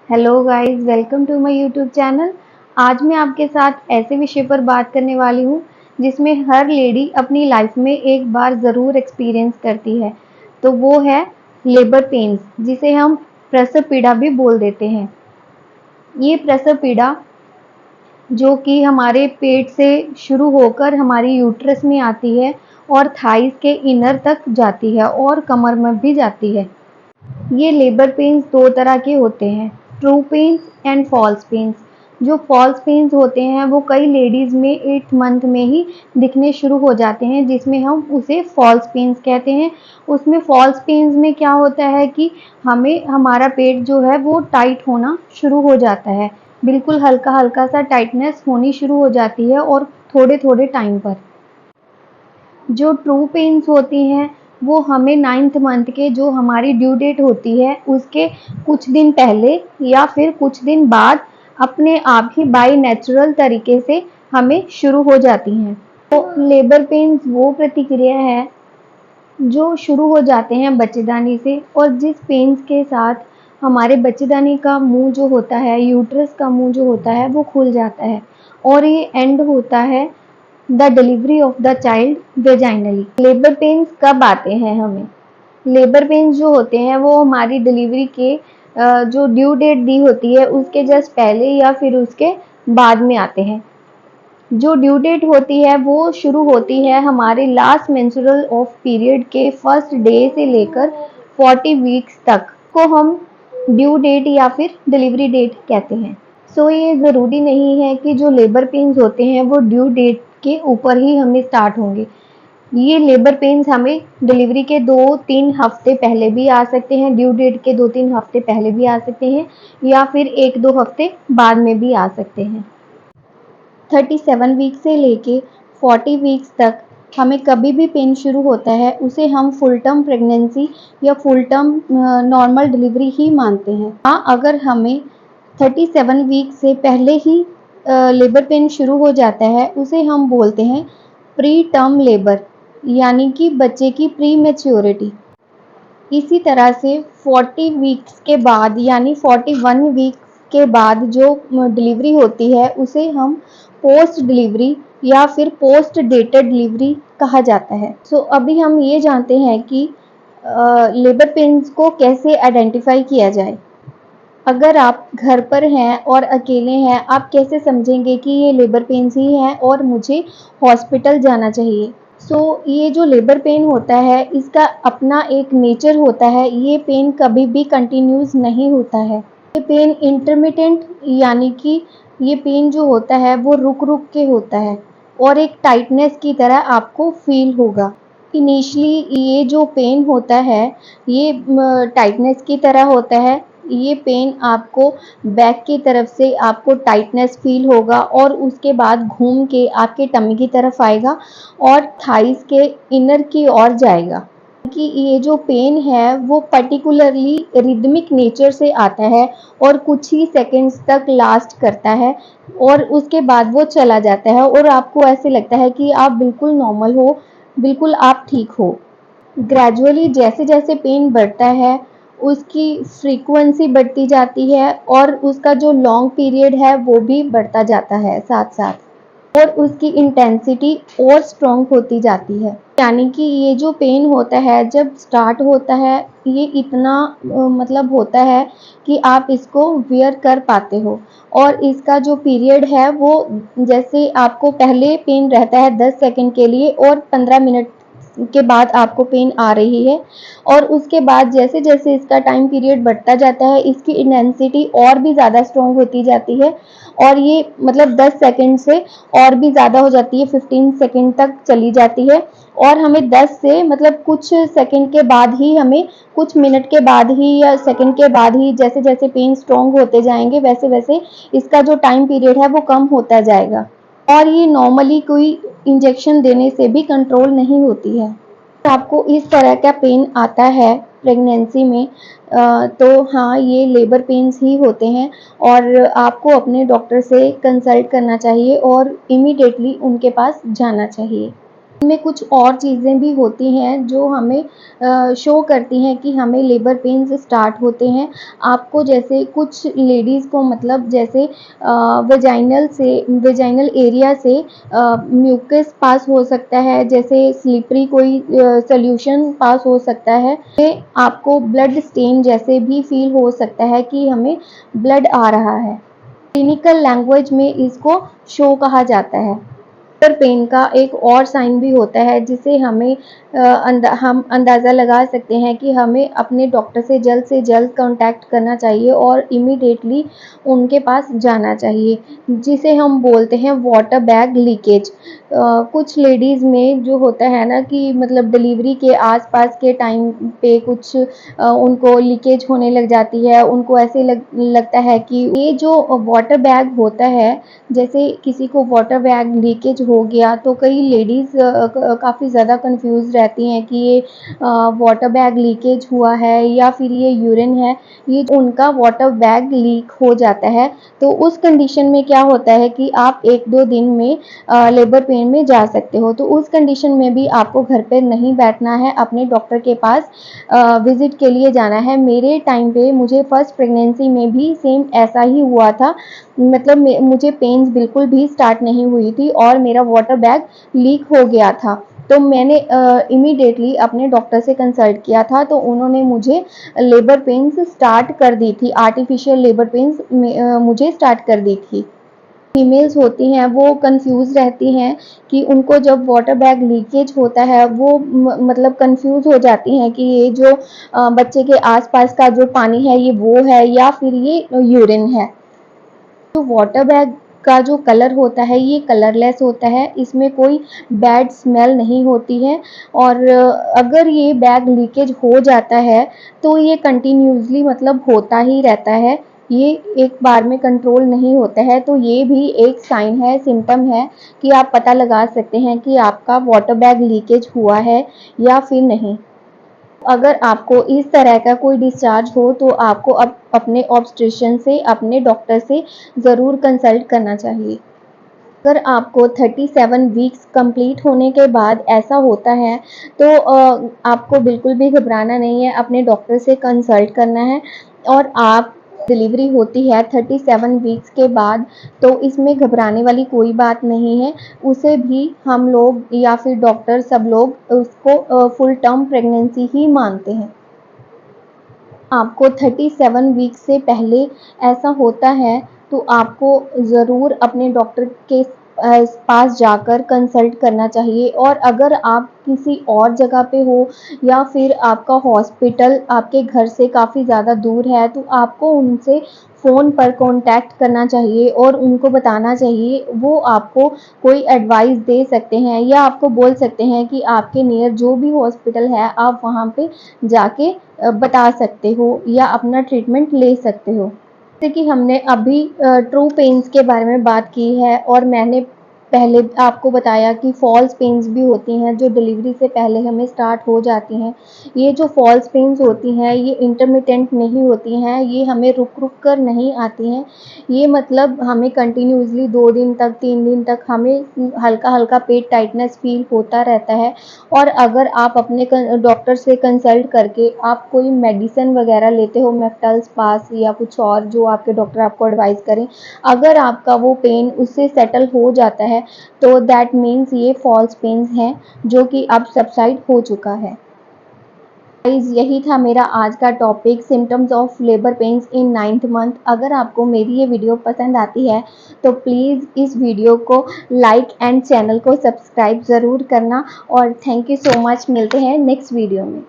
Hello guys, welcome to my YouTube channel. आज मैं आपके साथ ऐसे विषय पर बात करने वाली हूँ जिसमें हर लेडी अपनी लाइफ में एक बार ज़रूर एक्सपीरियंस करती है। तो वो है लेबर पेन्स, जिसे हम प्रसव पीड़ा भी बोल देते हैं। ये प्रसव पीड़ा जो कि हमारे पेट से शुरू होकर हमारी यूट्रस में आती है और थाइस के इनर तक जाती है और कमर में भी जाती है। ये लेबर पेन्स दो तरह के होते हैं, true pens and false pens. जो फॉल्स पेन्स होते हैं वो कई लेडीज़ में 8th मंथ में ही दिखने शुरू हो जाते हैं, जिसमें हम उसे फॉल्स पेन्स कहते हैं। उसमें फॉल्स पेन्स में क्या होता है कि हमें हमारा पेट जो है वो टाइट होना शुरू हो जाता है, बिल्कुल हल्का हल्का सा टाइटनेस होनी शुरू हो जाती है और थोड़े थोड़े टाइम पर। जो ट्रू पेन्स होती हैं वो हमें 9th मंथ के जो हमारी ड्यू डेट होती है उसके कुछ दिन पहले या फिर कुछ दिन बाद अपने आप ही बाय नेचुरल तरीके से हमें शुरू हो जाती हैं। तो लेबर पेन्स वो प्रतिक्रिया है जो शुरू हो जाते हैं बच्चेदानी से, और जिस पेन्स के साथ हमारे बच्चेदानी का मुंह जो होता है, यूट्रस का मुंह जो होता है वो खुल जाता है और ये एंड होता है the delivery of the child वेजाइनली। Labour pains कब आते हैं हमें? लेबर पेन्स जो होते हैं वो हमारी डिलीवरी के जो ड्यू डेट दी होती है उसके जस्ट पहले या फिर उसके बाद में आते हैं। जो ड्यू डेट होती है वो शुरू होती है हमारे लास्ट मेंस्ट्रुअल ऑफ पीरियड के फर्स्ट डे से लेकर 40 वीक्स तक को हम ड्यू डेट या फिर डिलीवरी डेट कहते हैं। सो ये ज़रूरी नहीं है कि जो लेबर पेन्स होते हैं वो ड्यू डेट के ऊपर ही हमें स्टार्ट होंगे। ये लेबर पेन्स हमें डिलीवरी के 2-3 हफ्ते पहले भी आ सकते हैं, ड्यू डेट के 2-3 हफ्ते पहले भी आ सकते हैं या फिर 1-2 हफ्ते बाद में भी आ सकते हैं। 37 वीक से लेके 40 वीक्स तक हमें कभी भी पेन शुरू होता है उसे हम फुल टर्म प्रेगनेंसी या फुल टर्म नॉर्मल डिलीवरी ही मानते हैं। हाँ, अगर हमें 37 वीक से पहले ही लेबर पेन शुरू हो जाता है उसे हम बोलते हैं प्री टर्म लेबर, यानी कि बच्चे की प्री मैच्योरिटी। इसी तरह से 40 वीक्स के बाद यानी 41 वीक्स के बाद जो डिलीवरी होती है उसे हम पोस्ट डिलीवरी या फिर पोस्ट डेटेड डिलीवरी कहा जाता है। सो अभी हम ये जानते हैं कि लेबर पेन्स को कैसे आइडेंटिफाई किया जाए। अगर आप घर पर हैं और अकेले हैं, आप कैसे समझेंगे कि ये लेबर पेन्स ही हैं और मुझे हॉस्पिटल जाना चाहिए? ये जो लेबर पेन होता है इसका अपना एक नेचर होता है। ये पेन कभी भी कंटिन्यूस नहीं होता है। ये पेन इंटरमिटेंट, यानी कि ये पेन जो होता है वो रुक रुक के होता है और एक टाइटनेस की तरह आपको फील होगा। इनिशियली ये जो पेन होता है ये टाइटनेस की तरह होता है। ये पेन आपको बैक की तरफ से आपको टाइटनेस फील होगा और उसके बाद घूम के आपके टमी की तरफ आएगा और थाइस के इनर की ओर जाएगा। कि ये जो पेन है वो पर्टिकुलरली रिदमिक नेचर से आता है और कुछ ही सेकंड्स तक लास्ट करता है और उसके बाद वो चला जाता है और आपको ऐसे लगता है कि आप बिल्कुल नॉर्मल हो, बिल्कुल आप ठीक हो। ग्रेजुअली जैसे जैसे पेन बढ़ता है उसकी फ्रीक्वेंसी बढ़ती जाती है और उसका जो लॉन्ग पीरियड है वो भी बढ़ता जाता है साथ साथ, और उसकी इंटेंसिटी और स्ट्रॉन्ग होती जाती है। यानी कि ये जो पेन होता है जब स्टार्ट होता है ये इतना मतलब होता है कि आप इसको वियर कर पाते हो, और इसका जो पीरियड है वो जैसे आपको पहले पेन रहता है 10 सेकंड के लिए और 15 मिनट के बाद आपको पेन आ रही है, और उसके बाद जैसे जैसे इसका टाइम पीरियड बढ़ता जाता है इसकी इंटेंसिटी और भी ज़्यादा स्ट्रॉन्ग होती जाती है और ये मतलब 10 सेकंड से और भी ज़्यादा हो जाती है, 15 सेकंड तक चली जाती है। और हमें 10 से मतलब कुछ सेकंड के बाद ही, हमें कुछ मिनट के बाद ही या सेकंड के बाद ही जैसे जैसे पेन स्ट्रॉन्ग होते जाएंगे वैसे वैसे इसका जो टाइम पीरियड है वो कम होता जाएगा, और ये नॉर्मली कोई इंजेक्शन देने से भी कंट्रोल नहीं होती है। आपको इस तरह का पेन आता है प्रेगनेंसी में तो हाँ, ये लेबर पेन्स ही होते हैं और आपको अपने डॉक्टर से कंसल्ट करना चाहिए और इमीडिएटली उनके पास जाना चाहिए। इनमें कुछ और चीज़ें भी होती हैं जो हमें शो करती हैं कि हमें लेबर पेन्स स्टार्ट होते हैं। आपको जैसे कुछ लेडीज़ को मतलब जैसे वेजाइनल एरिया से म्यूकस पास हो सकता है, जैसे स्लिपरी कोई सॉल्यूशन पास हो सकता है। ये आपको ब्लड स्टेन जैसे भी फ़ील हो सकता है कि हमें ब्लड आ रहा है। क्लिनिकल लैंग्वेज में इसको शो कहा जाता है। लेबर पेन का एक और साइन भी होता है जिसे हम अंदाज़ा लगा सकते हैं कि हमें अपने डॉक्टर से जल्द कांटेक्ट करना चाहिए और इमीडिएटली उनके पास जाना चाहिए, जिसे हम बोलते हैं वाटर बैग लीकेज। कुछ लेडीज़ में जो होता है ना कि मतलब डिलीवरी के आसपास के टाइम पे कुछ उनको लीकेज होने लग जाती है, उनको ऐसे लगता है कि ये जो वाटर बैग होता है, जैसे किसी को वाटर बैग लीकेज हो गया तो कई लेडीज़ काफ़ी ज़्यादा कंफ्यूज रहती हैं कि ये वाटर बैग लीकेज हुआ है या फिर ये यूरिन है। ये उनका वाटर बैग लीक हो जाता है, तो उस कंडीशन में क्या होता है कि आप 1-2 दिन में लेबर पेन में जा सकते हो। तो उस कंडीशन में भी आपको घर पे नहीं बैठना है, अपने डॉक्टर के पास विज़िट के लिए जाना है। मेरे टाइम पे मुझे फर्स्ट प्रेगनेंसी में भी सेम ऐसा ही हुआ था। मतलब मुझे पेन्स बिल्कुल भी स्टार्ट नहीं हुई थी और मेरा वाटर बैग लीक हो गया था। तो मैंने इमीडिएटली अपने डॉक्टर से कंसल्ट किया था, तो उन्होंने मुझे लेबर पेन्स स्टार्ट कर दी थी, आर्टिफिशियल लेबर पेन्स मुझे स्टार्ट कर दी थी। फीमेल्स होती हैं वो कंफ्यूज रहती हैं कि उनको जब वाटर बैग लीकेज होता है वो मतलब कंफ्यूज हो जाती हैं कि ये जो बच्चे के आसपास का जो पानी है ये वो है या फिर ये यूरिन है। तो वाटर बैग का जो कलर होता है ये कलरलेस होता है, इसमें कोई बैड स्मेल नहीं होती है और अगर ये बैग लीकेज हो जाता है तो ये कंटिन्यूसली मतलब होता ही रहता है, ये एक बार में कंट्रोल नहीं होता है। तो ये भी एक साइन है, सिम्टम है कि आप पता लगा सकते हैं कि आपका वाटर बैग लीकेज हुआ है या फिर नहीं। अगर आपको इस तरह का कोई डिस्चार्ज हो तो आपको अपने ऑब्स्टेट्रिशियन से, अपने डॉक्टर से ज़रूर कंसल्ट करना चाहिए। अगर आपको 37 वीक्स कंप्लीट होने के बाद ऐसा होता है तो आपको बिल्कुल भी घबराना नहीं है, अपने डॉक्टर से कंसल्ट करना है और आप डिलीवरी होती है 37 वीक्स के बाद, तो इसमें घबराने वाली कोई बात नहीं है। उसे भी हम लोग या फिर डॉक्टर सब लोग उसको फुल टर्म प्रेगनेंसी ही मानते हैं। आपको 37 वीक्स से पहले ऐसा होता है तो आपको ज़रूर अपने डॉक्टर के पास जाकर कंसल्ट करना चाहिए और अगर आप किसी और जगह पे हो या फिर आपका हॉस्पिटल आपके घर से काफ़ी ज़्यादा दूर है तो आपको उनसे फ़ोन पर कॉन्टैक्ट करना चाहिए और उनको बताना चाहिए, वो आपको कोई एडवाइस दे सकते हैं या आपको बोल सकते हैं कि आपके नियर जो भी हॉस्पिटल है आप वहाँ पे जाके बता सकते हो या अपना ट्रीटमेंट ले सकते हो। जैसे कि हमने अभी ट्रू पेन्स के बारे में बात की है और मैंने पहले आपको बताया कि फॉल्स पेन्स भी होती हैं जो डिलीवरी से पहले हमें स्टार्ट हो जाती हैं। ये जो फॉल्स पेन्स होती हैं ये इंटरमिटेंट नहीं होती हैं, ये हमें रुक-रुक कर नहीं आती हैं। ये मतलब हमें कंटिन्यूअसली 2 दिन तक 3 दिन तक हमें हल्का-हल्का पेट टाइटनेस फ़ील होता रहता है और अगर आप अपने डॉक्टर से कंसल्ट करके आप कोई मेडिसिन वगैरह लेते हो मेफ्टल्स पास या कुछ और जो आपके डॉक्टर आपको एडवाइस करें, अगर आपका वो पेन उससे सेटल हो जाता है तो दैट मीन्स ये फॉल्स पेन्स हैं जो कि अब सबसाइड हो चुका है। गाइस यही था मेरा आज का topic, symptoms of labour pains in 9th month. अगर आपको मेरी ये वीडियो पसंद आती है तो प्लीज़ इस वीडियो को लाइक एंड चैनल को सब्सक्राइब ज़रूर करना और थैंक यू सो मच। मिलते हैं नेक्स्ट वीडियो में।